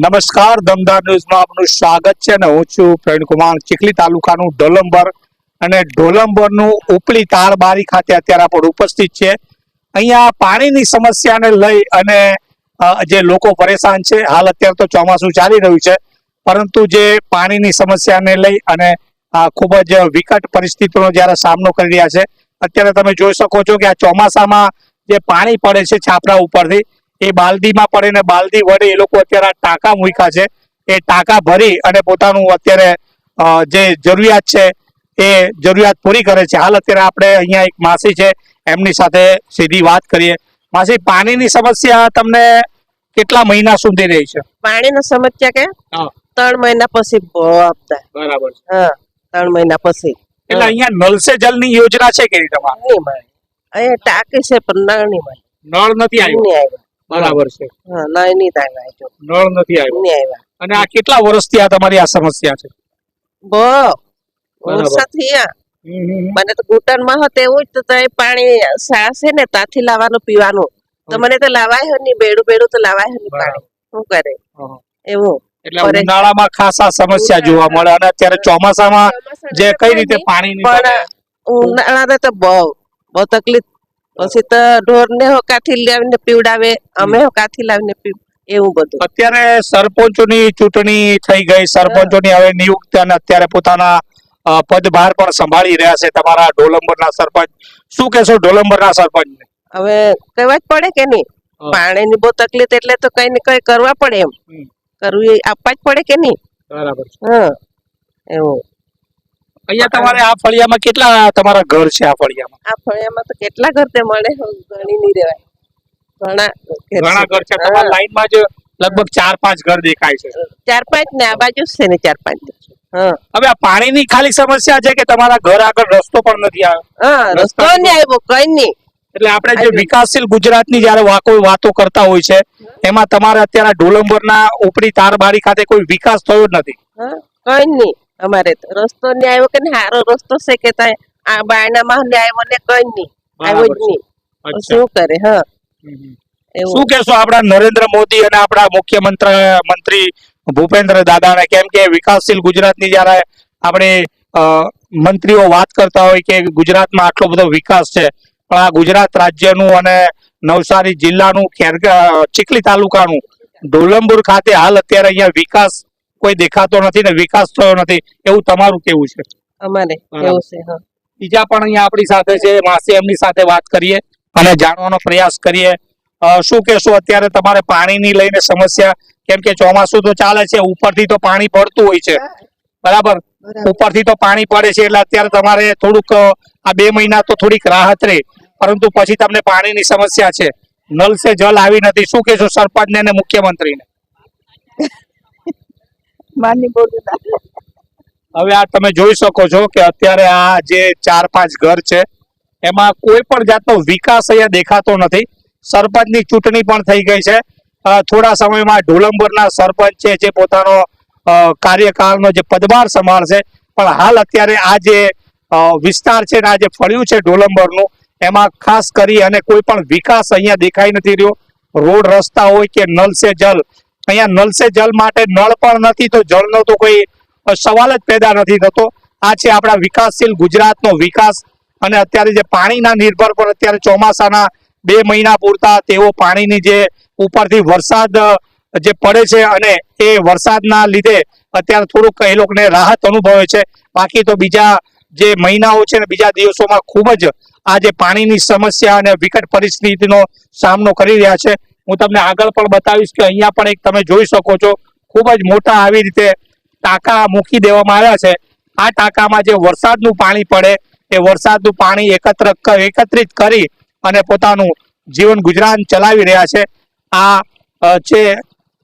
નમસ્કાર, દમદાર ન્યૂઝમાં આપનું સ્વાગત છે અને હું છું પ્રવીણકુમાર. ચીખલી તાલુકાનું ઢોલંબર અને ઢોલંબરનું ઉપલી તારબારી ખાતે અત્યારે આપણે ઉપસ્થિત છે. અહીંયા પાણીની સમસ્યાને લઈ અને જે લોકો પરેશાન છે. હાલ અત્યારે તો ચોમાસું ચાલી રહ્યું છે, પરંતુ જે પાણીની સમસ્યાને લઈ અને ખૂબ જ વિકટ પરિસ્થિતિનો જ્યારે સામનો કરી રહ્યા છે. અત્યારે તમે જોઈ શકો છો કે આ ચોમાસામાં જે પાણી પડે છે છાપરા ઉપરથી, એ બાલદીમાં પડે ને બાલદી વડે એ લોકો અત્યારે આ ટાંકા મૂક્યા છે. એ ટાંકા ભરી અને પોતાનું અત્યારે જે જરૂરિયાત છે એ જરૂરિયાત પૂરી કરે છે. હાલ અત્યારે આપણે અહીંયા એક માસી છે, એમની સાથે સીધી વાત કરીએ. માસી, પાણીની સમસ્યા તમને કેટલા મહિના સુધી રહી છે? પાણીની સમસ્યા કે 3 મહિના પછી આપતા. બરાબર છે. હા, 3 મહિના પછી. એટલે અહીંયા નળ સે જલની યોજના છે કે તમારે? નહીં મળે. અહીંયા ટાંકી છે પણ નળ નહીં મળે. નળ નથી આવ્યો. બરાબર છે. હા, નળ નહીં આવ્યા. નળ નથી આવ્યો. નહીં આવ્યા. અને આ કેટલા વર્ષથી આ તમારી આ સમસ્યા છે? બહુ વર્ષથી મને તો ઘૂંટણમાં હતું એવું જ. તો તઈ પાણી સાસે ને ત્યાંથી લાવવાનું પીવાનું. તો મને તો લાવાય નહીં, બેડું તો લાવાય નહીં પાણી. શું કરે એવું? એટલે ઉનાળામાં ખાસ આ સમસ્યા જોવા મળે અને અત્યારે ચોમાસામાં જે કઈ રીતે પાણી પણ ઉનાળામાં તો બહુ તકલીફ. પછી તો ઢોર ને હોકાથી લાવીને પીવડાવે, અમે હોકાથી લાવીને એવું બધું. અત્યારે સરપંચોની ચૂંટણી થઈ ગઈ, સરપંચોની હવે નિયુક્તિ અને અત્યારે પોતાના પદભાર પણ સંભાળી રહ્યા છે તમારા ઢોલંબરના સરપંચ. શું કહેશો ઢોલંબરના સરપંચ? હવે કહેવા જ પડે કે નહીં? પાણીની બહુ તકલીફ એટલે તો કઈ ને કઈ કરવા પડે. એમ કરવું આપવા જ પડે કે નહીં? બરાબર. હા, એવું. અહીંયા તમારે આ ફળિયામાં કેટલા તમારા ઘર છે? આ ફળિયામાં તો કેટલા ઘર તે મળે, ગણી નહીં રહેવાય. ઘણા ઘર છે. તમારા લાઈનમાં જ લગભગ 4-5 ઘર દેખાય છે. 4-5 ને આ બાજુ છે ને 4-5. હવે આ પાણીની ખાલી સમસ્યા છે કે તમારા ઘર આગળ રસ્તો પણ નથી આવ્યો? હા, રસ્તો નહીં આવ્યો, કઈ નહીં. એટલે આપણે જે વિકાસશીલ ગુજરાતની જયારે વાતો કરતા હોય છે, એમાં તમારે અત્યારે ઢોલંબરના ઉપરી તારબારી ખાતે કોઈ વિકાસ થયો જ નથી? કઈ નહીં. અમારે તો રસ્તો નહીં આવ્યો કે સારો રસ્તો છે કે આ બાયનામાં નહીં આવ્યો ને કઈ નહીં આવ્યો જ નહીં. શું કરે? હા, શું કહેશો આપણા નરેન્દ્ર મોદી અને આપણા મુખ્યમંત્રી ભૂપેન્દ્ર દાદાને? કેમ કે વિકાસશીલ ગુજરાતની જયારે આપણે મંત્રીઓ વાત કરતા હોય કે ગુજરાતમાં આટલો બધો વિકાસ છે, પણ આ ગુજરાત રાજ્યનું અને નવસારી જિલ્લાનું ચીખલી તાલુકાનું ઢોલંબુર ખાતે હાલ અત્યારે અહીંયા વિકાસ કોઈ દેખાતો નથી ને વિકાસ થયો નથી, એવું તમારું કેવું છે? અમારે એવું છે. બીજા પણ અહીંયા આપણી સાથે છે માસી, એમની સાથે વાત કરીએ અને જાણવાનો પ્રયાસ કરીએ. શું કહેશો અત્યારે તમારે પાણીની લઈને સમસ્યા? કેમ કે ચોમાસું તો ચાલે છે, ઉપરથી તો પાણી પડતું હોય છે, બરાબર? ઉપરથી તો પાણી પડે છે એટલે અત્યારે તમારે થોડુંક આ 2 મહિના તો થોડીક રાહત રહે, પરંતુ પછી તમને પાણીની સમસ્યા છે. નલ સે જલ આવી નથી. શું કહેશો સરપંચને અને મુખ્યમંત્રીને? હવે આ તમે જોઈ શકો છો કે અત્યારે આ જે 4-5 ઘર છે એમાં કોઈ પણ જાતનો વિકાસ અહીંયા દેખાતો નથી. સરપંચની ચૂંટણી પણ થઈ ગઈ છે. થોડા સમયમાં ઢોલંબરના સરપંચ છે જે પોતાનો કાર્યકાળનો જે પદભાર સંભાળશે, પણ હાલ અત્યારે આ જે વિસ્તાર છે ને આ જે ફળ્યું છે ઢોલંબરનું, એમાં ખાસ કરી અને કોઈ પણ વિકાસ અહીંયા દેખાઈ નથી રહ્યો. રોડ રસ્તા હોય કે નલ સે જલ, અહીંયા નલ સે જલ માટે નળ પણ નથી તો જળનો તો કોઈ સવાલ જ પેદા નથી થતો. આ છે આપણા વિકાસશીલ ગુજરાતનો વિકાસ. અને અત્યારે જે પાણીના નિર્ભર પર અત્યારે ચોમાસાના 2 મહિના પૂરતા તેઓ પાણીની જે ઉપરથી વરસાદ જે પડે છે અને એ વરસાદના લીધે અત્યારે થોડુંક એ લોકોને રાહત અનુભવે છે. બાકી તો બીજા જે મહિનાઓ છે ને બીજા દિવસોમાં ખૂબ જ આ જે પાણીની સમસ્યા અને વિકટ પરિસ્થિતિનો સામનો કરી રહ્યા છે. હું તમને આગળ પણ બતાવીશ કે અહીંયા પણ એક તમે જોઈ શકો છો ખૂબ જ મોટા આવી રીતે ટાંકા મૂકી દેવામાં આવ્યા છે. આ ટાંકામાં જે વરસાદનું પાણી પડે એ વરસાદનું પાણી એકત્રિત કરી અને પોતાનું જીવન ગુજરાન ચલાવી રહ્યા છે. આ છે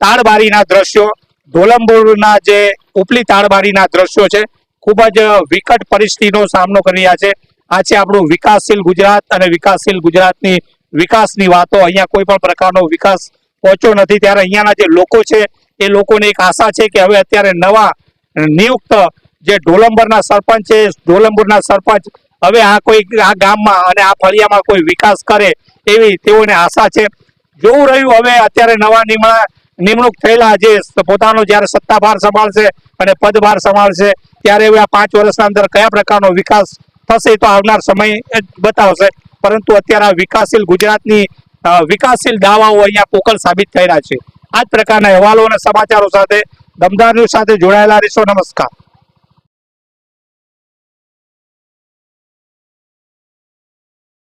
તાળબારીના દ્રશ્યો, ઢોલંબુરના જે ઉપલી તાળબારીના દ્રશ્યો છે. ખૂબ જ વિકટ પરિસ્થિતિનો સામનો કરી રહ્યા છે. આ છે આપણું વિકાસશીલ ગુજરાત અને વિકાસશીલ ગુજરાતની વિકાસની વાતો. અહીંયા કોઈ પણ પ્રકારનો વિકાસ પહોંચ્યો નથી. ત્યારે અહીંયાના જે લોકો છે એ લોકોને એક આશા છે કે હવે અત્યારે નવા નિયુક્ત જે ઢોલંબરના સરપંચ છે, ઢોલંબુરના સરપંચ હવે આ ગામમાં અને આ ફળિયામાં કોઈ વિકાસ કરે એવી તેઓને આશા છે. જોવું રહ્યું હવે અત્યારે નવા નિમણૂક થયેલા જે પોતાનો જ્યારે સત્તાભાર સંભાળશે અને પદભાર સંભાળશે ત્યારે આ 5 વર્ષના અંદર કયા પ્રકારનો વિકાસ થશે તો આવનાર સમય જ બતાવશે. પરંતુ અત્યારે આ વિકાસશીલ ગુજરાતની વિકાસશીલ દાવાઓ અહીંયા પોકળ સાબિત થઈ રહ્યા છે. આ જ પ્રકારના અહેવાલો અને સમાચારો સાથે દમદાર ન્યૂઝ સાથે જોડાયેલા રહેશો. નમસ્કાર.